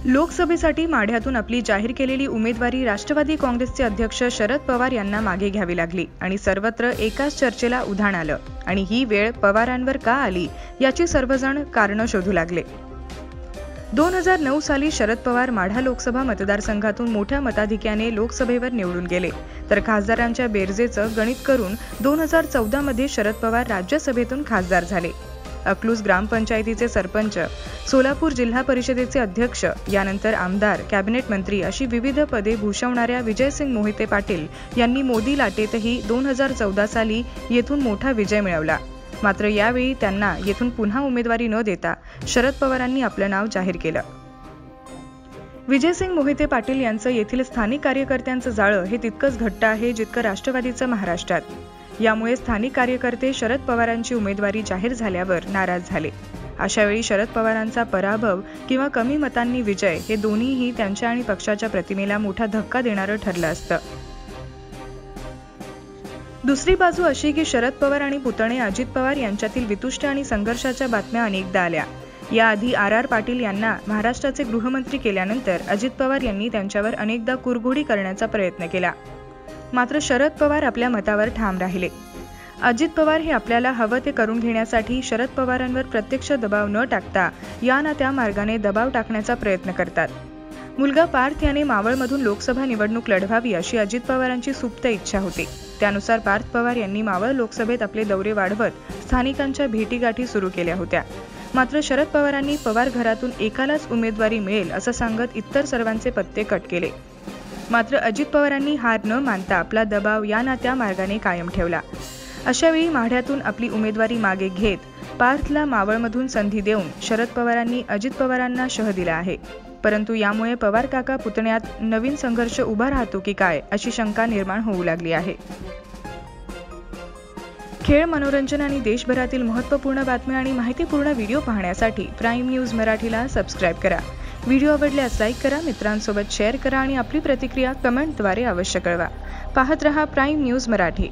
लोकसभेसाठी माढ्यातून आपली जाहीर केलेली उमेदवारी राष्ट्रवादी काँग्रेसचे अध्यक्ष शरद पवार यांना मागे घ्यावी लागली आणि सर्वत्र एकाच चर्चेला उधाण आलं आणि ही वेळ पवारांवर का आली याची सर्वजण कारणं शोधू लागले। 2009 साली शरद पवार माढा लोकसभा मतदारसंघातून मोठ्या मताधिक्याने लोकसभेवर निवडून गेले, तर खासदारांच्या बेरजेचं गणित करून 2014 मध्ये शरद पवार राज्यसभेतून खासदार झाले। अकलूज ग्रामपंचायतीचे सरपंच, सोलापूर जिल्हा परिषदेचे अध्यक्ष, यानंतर आमदार, कॅबिनेट मंत्री अशी विविध पदे भूषवणाऱ्या विजयसिंग मोहिते पाटील यांनी मोदी लाटेतही 2014 साली येथून मोठा विजय मिळवला। मात्र यावेळी त्यांना येथून पुन्हा उमेदवारी न देता शरद पवारांनी आपलं नाव जाहीर केलं। विजयसिंग मोहिते पाटील यांचं येथील स्थानिक कार्यकर्त्यांचं जाळं हे तितकंच घट्ट आहे जितकं राष्ट्रवादीचं महाराष्ट्रात। यामुळे स्थानिक कार्यकर्ते शरद पवारांची उमेदवारी जाहीर झाल्यावर नाराज झाले। अशावेळी शरद पवारांचा पराभव किंवा कमी मतांनी विजय हे दोन्हीही त्यांच्या आणि पक्षाच्या प्रतिमेला मोठा धक्का देणारं ठरलं असतं। दुसरी बाजू अशी की शरद पवार आणि पुतणे अजित पवार यांच्यातील वितुष्ट आणि संघर्षाच्या बातम्या अनेकदा आल्या। याआधी आर पाटील यांना महाराष्ट्राचे गृहमंत्री केल्यानंतर अजित पवार यांनी त्यांच्यावर अनेकदा कुरघोडी करण्याचा प्रयत्न केला, मात्र शरद पवार आपल्या मतावर ठाम राहिले। अजित पवार हे आपल्याला हवं ते करून घेण्यासाठी शरद पवारांवर प्रत्यक्ष दबाव न टाकता या ना त्या मार्गाने दबाव टाकण्याचा प्रयत्न करतात। मुलगा पार्थ याने मावळमधून लोकसभा निवडणूक लढवावी अशी अजित पवारांची सुप्त इच्छा होती। त्यानुसार पार्थ पवार यांनी मावळ लोकसभेत आपले दौरे वाढवत स्थानिकांच्या भेटीगाठी सुरू केल्या होत्या। मात्र शरद पवारांनी पवार घरातून एकालाच उमेदवारी मिळेल असं सांगत इतर सर्वांचे पत्ते कट केले। मात्र अजित पवारांनी हार न मानता आपला दबाव या ना त्या मार्गाने कायम ठेवला। अशावेळी माढ्यातून आपली उमेदवारी मागे घेत पार्थला मावळमधून संधी देऊन शरद पवारांनी अजित पवारांना शह दिला आहे। परंतु यामुळे पवार काका पुतण्यात नवीन संघर्ष उभा राहतो की काय अशी शंका निर्माण होऊ लागली आहे। खेळ, मनोरंजन आणि देशभरातील महत्त्वपूर्ण बातम्या आणि माहितीपूर्ण व्हिडिओ पाहण्यासाठी प्राईम न्यूज मराठीला सबस्क्राईब करा। व्हिडिओ आवडल्यास लाईक करा, मित्रांसोबत शेअर करा आणि आपली प्रतिक्रिया कमेंटद्वारे अवश्य कळवा। पाहत रहा प्राईम न्यूज मराठी।